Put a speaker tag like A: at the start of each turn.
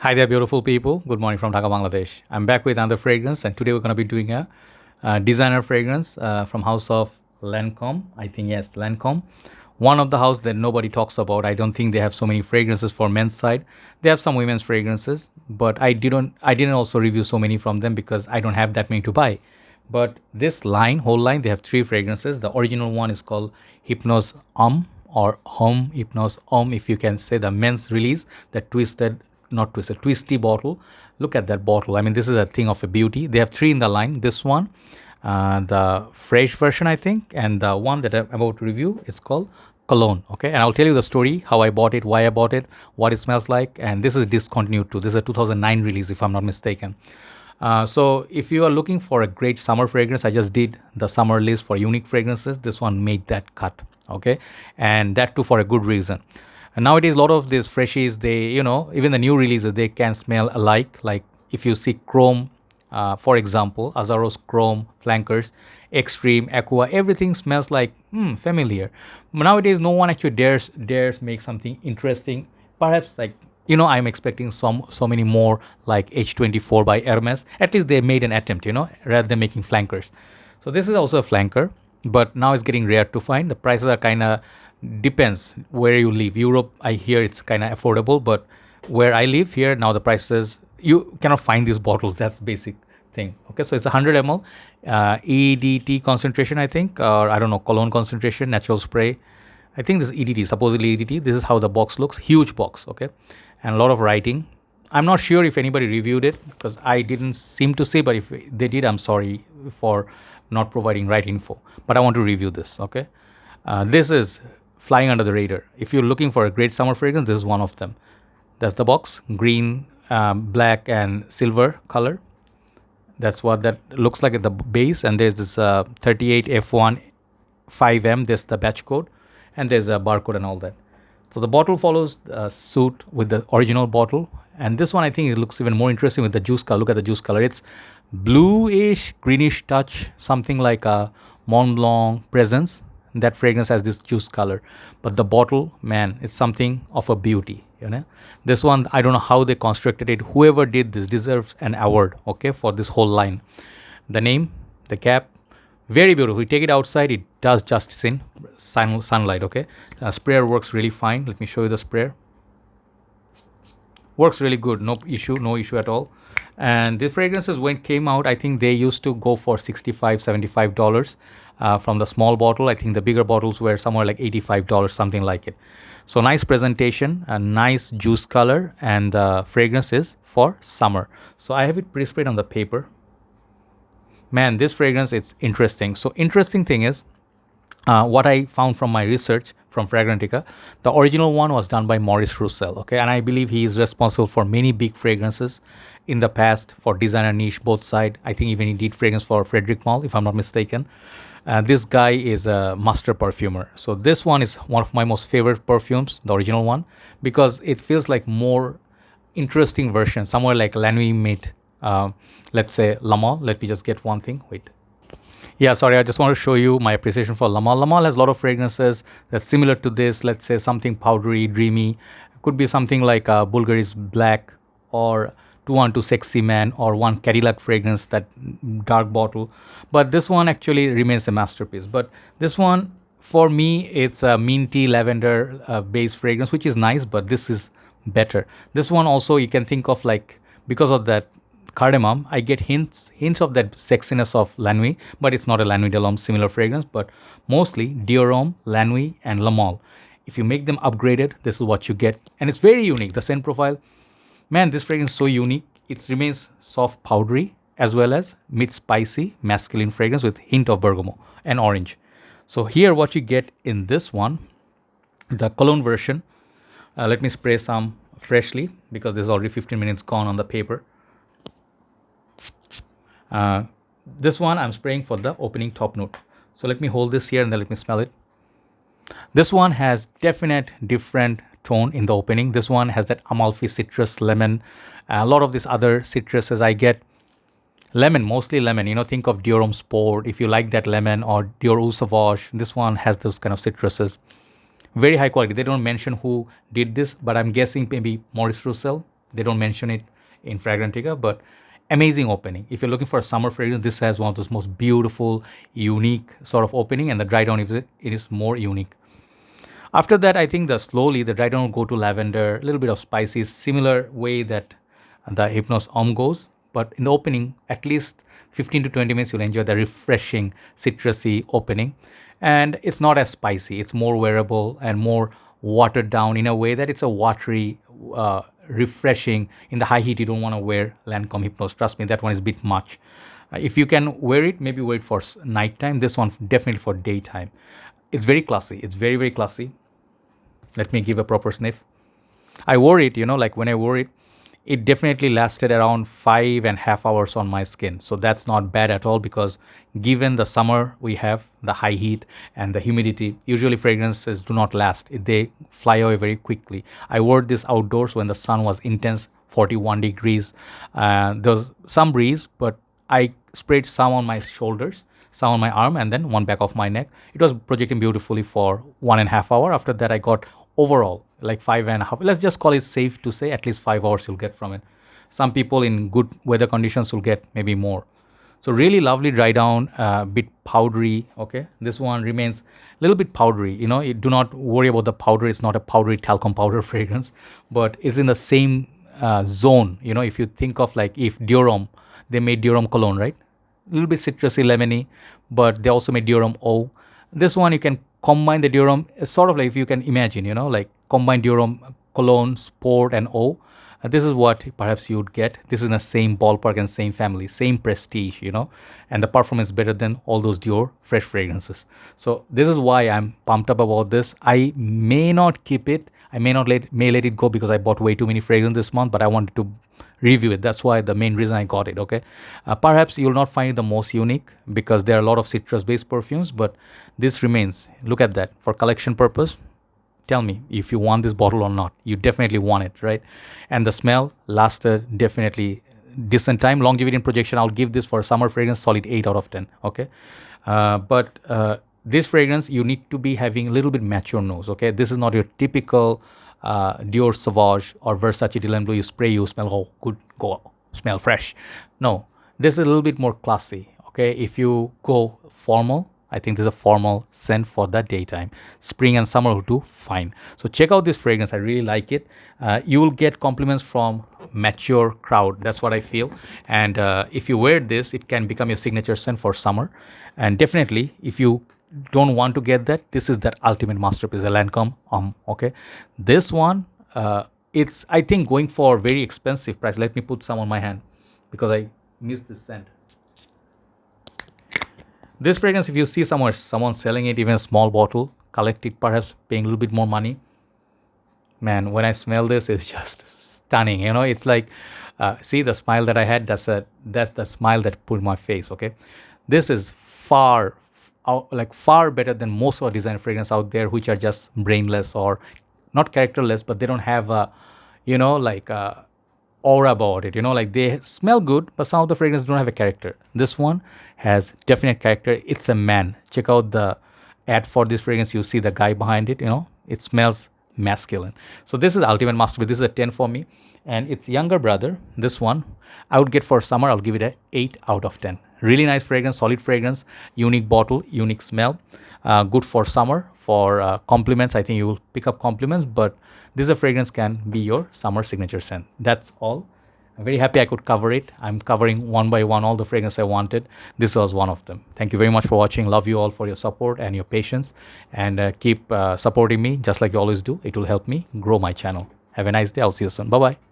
A: Hi there, beautiful people. Good morning from Dhaka, Bangladesh. I'm back with another fragrance, and today we're going to be doing a designer fragrance from House of Lancome. I think yes, Lancome. One of the house that nobody talks about. I don't think they have so many fragrances for men's side. They have some women's fragrances, but I didn't also review so many from them because I don't have that many to buy. But this line, whole line, they have three fragrances. The original one is called Hypnôse Homme or Homme Hypnôse Homme, if you can say the men's release, the twisted, not twisted, twisty bottle. Look at that bottle. I mean, this is a thing of a beauty. They have three in the line. This one, the fresh version, I think, and the one that I'm about to review is called Cologne. Okay, and I'll tell you the story, how I bought it, why I bought it, what it smells like, and this is discontinued too. This is a 2009 release, if I'm not mistaken. So if you are looking for a great summer fragrance, I just did the summer list for unique fragrances. This one made that cut. Okay, and that too for a good reason. And nowadays, a lot of these freshies, even the new releases, they can smell alike. Like if you see Chrome, for example, Azaro's Chrome Flankers, Extreme, Aqua, everything smells like familiar. Nowadays, no one actually dares make something interesting. Perhaps I'm expecting so many more like H24 by Hermes. At least they made an attempt, rather than making flankers. So this is also a flanker, but now it's getting rare to find. The prices are kind of depends where you live. Europe, I hear it's kind of affordable, but where I live here now, the prices you cannot find these bottles. That's basic thing. Okay, so it's 100 ml, EDT concentration, I think, or I don't know, cologne concentration, natural spray. I think this is EDT, supposedly EDT. This is how the box looks, huge box. Okay, and a lot of writing. I'm not sure if anybody reviewed it because I didn't seem to see, but if they did, I'm sorry for not providing right info. But I want to review this. Okay, this is flying under the radar. If you're looking for a great summer fragrance, this is one of them. That's the box, green, black, and silver color. That's what that looks like at the base. And there's this 38F1 5M. There's the batch code, and there's a barcode and all that. So the bottle follows suit with the original bottle. And this one, I think it looks even more interesting with the juice color. Look at the juice color. It's bluish, greenish touch, something like a Mont Blanc Presence. That fragrance has this juice color, but the bottle, man, it's something of a beauty. This one, I don't know how they constructed it. Whoever did this deserves an award. Okay, for this whole line. The name, the cap, very beautiful. You take it outside, it does justice in sunlight. Okay, sprayer works really fine. Let me show you the sprayer. Works really good. No issue at all. And the fragrances, when it came out, I think they used to go for $65-$75 from the small bottle. I think the bigger bottles were somewhere like $85, something like it. So nice presentation, a nice juice color, and the fragrance is for summer. So I have it pre-sprayed on the paper. Man, this fragrance, it's interesting. So interesting thing is, what I found from my research from Fragrantica, the original one was done by Maurice Roussel, okay, and I believe he is responsible for many big fragrances in the past for designer niche, both side. I think even he did fragrance for Frederic Malle, if I'm not mistaken. This guy is a master perfumer. So this one is one of my most favorite perfumes, the original one, because it feels like more interesting version, somewhere like La Nuit made, let's say La Male. Let me just get one thing. Wait. Yeah, sorry, I just want to show you my appreciation for La Male. La Male has a lot of fragrances that's similar to this. Let's say something powdery, dreamy. Could be something like Bulgari's Black or 212 Sexy Man or one Cadillac fragrance, that dark bottle. But this one actually remains a masterpiece. But this one, for me, it's a minty lavender base fragrance, which is nice, but this is better. This one also you can think of like, because of that cardamom, I get hints of that sexiness of La Nuit, but it's not a La Nuit de l'Homme similar fragrance, but mostly Dior Homme, La Nuit, and La Male. If you make them upgraded, this is what you get. And it's very unique. The scent profile, man, this fragrance is so unique. It remains soft, powdery, as well as mid-spicy, masculine fragrance with hint of bergamot and orange. So here what you get in this one, the cologne version, let me spray some freshly because there's already 15 minutes gone on the paper. This one I'm spraying for the opening top note. So let me hold this here and then let me smell it. This one has definite different tone in the opening. This one has that Amalfi citrus, lemon. A lot of these other citruses I get lemon, mostly lemon. Think of Dior Homme Sport if you like that lemon, or Dior Eau Sauvage. This one has those kind of citruses. Very high quality. They don't mention who did this, but I'm guessing maybe Maurice Roussel. They don't mention it in Fragrantica, but amazing opening. If you're looking for a summer fragrance, this has one of those most beautiful, unique sort of opening, and the dry down it is more unique. After that, I think slowly the dry down will go to lavender, a little bit of spices, similar way that the Hypnôse Homme goes. But in the opening, at least 15 to 20 minutes, you'll enjoy the refreshing citrusy opening. And it's not as spicy. It's more wearable and more watered down in a way that it's a watery, refreshing. In the high heat, you don't want to wear Lancome Hypnôse. Trust me, that one is a bit much. If you can wear it, maybe wear it for nighttime. This one definitely for daytime. It's very classy. It's very, very classy. Let me give a proper sniff. I wore it, like when I wore it, it definitely lasted around 5.5 hours on my skin. So that's not bad at all, because given the summer we have, the high heat and the humidity, usually fragrances do not last. They fly away very quickly. I wore this outdoors when the sun was intense, 41 degrees. There was some breeze, but I sprayed some on my shoulders, some on my arm, and then one back of my neck. It was projecting beautifully for 1.5 hours. After that, I got overall like 5.5. Let's just call it safe to say at least 5 hours you'll get from it. Some people in good weather conditions will get maybe more. So really lovely dry down, bit powdery. Okay, this one remains a little bit powdery. You do not worry about the powder. It's not a powdery talcum powder fragrance, but it's in the same zone. If you think of like if Dior Homme, they made Dior Homme Cologne, right? A little bit citrusy, lemony, but they also made Dior Homme Eau. This one you can combine the Dior Homme, sort of like if you can imagine, like combine Dior Homme Cologne, Sport, and Eau. This is what perhaps you would get. This is in the same ballpark and same family, same prestige, and the performance is better than all those Dior fresh fragrances. So this is why I'm pumped up about this. I may not keep it. I may let it go because I bought way too many fragrances this month, but I wanted to review it. That's why the main reason I got it. Okay, perhaps you'll not find it the most unique because there are a lot of citrus based perfumes, but this remains. Look at that. For collection purpose, tell me if you want this bottle or not. You definitely want it, right? And the smell lasted definitely decent time. Longevity and projection, I'll give this for a summer fragrance solid 8 out of 10. Okay, but this fragrance, you need to be having a little bit mature nose. Okay, this is not your typical Dior Sauvage or Versace Dylan Blue. You spray, you smell, oh, good, go, smell fresh. No, this is a little bit more classy. Okay, if you go formal, I think this is a formal scent for the daytime. Spring and summer will do fine. So check out this fragrance. I really like it. You will get compliments from mature crowd. That's what I feel. And if you wear this, it can become your signature scent for summer. And definitely, if you don't want to get that, this is that ultimate masterpiece, the Lancome Homme. Okay, this one, it's I think going for very expensive price. Let me put some on my hand because I missed this scent. This fragrance, if you see someone selling it, even a small bottle, collect it, perhaps paying a little bit more money. Man, when I smell this, it's just stunning. It's like, see the smile that I had. That's the smile that put my face. Okay, this is far better than most of the designer fragrance out there, which are just brainless or not characterless, but they don't have a, aura about it. Like they smell good, but some of the fragrances don't have a character. This one has definite character. It's a man. Check out the ad for this fragrance. You see the guy behind it. It smells masculine. So this is ultimate masterpiece. This is a 10 for me, and its younger brother, this one, I would get for summer. I'll give it a 8 out of 10. Really nice fragrance, solid fragrance, unique bottle, unique smell. Good for summer. For compliments, I think you will pick up compliments, but this fragrance can be your summer signature scent. That's all. I'm very happy I could cover it. I'm covering one by one all the fragrances I wanted. This was one of them. Thank you very much for watching. Love you all for your support and your patience. And keep supporting me just like you always do. It will help me grow my channel. Have a nice day. I'll see you soon. Bye-bye.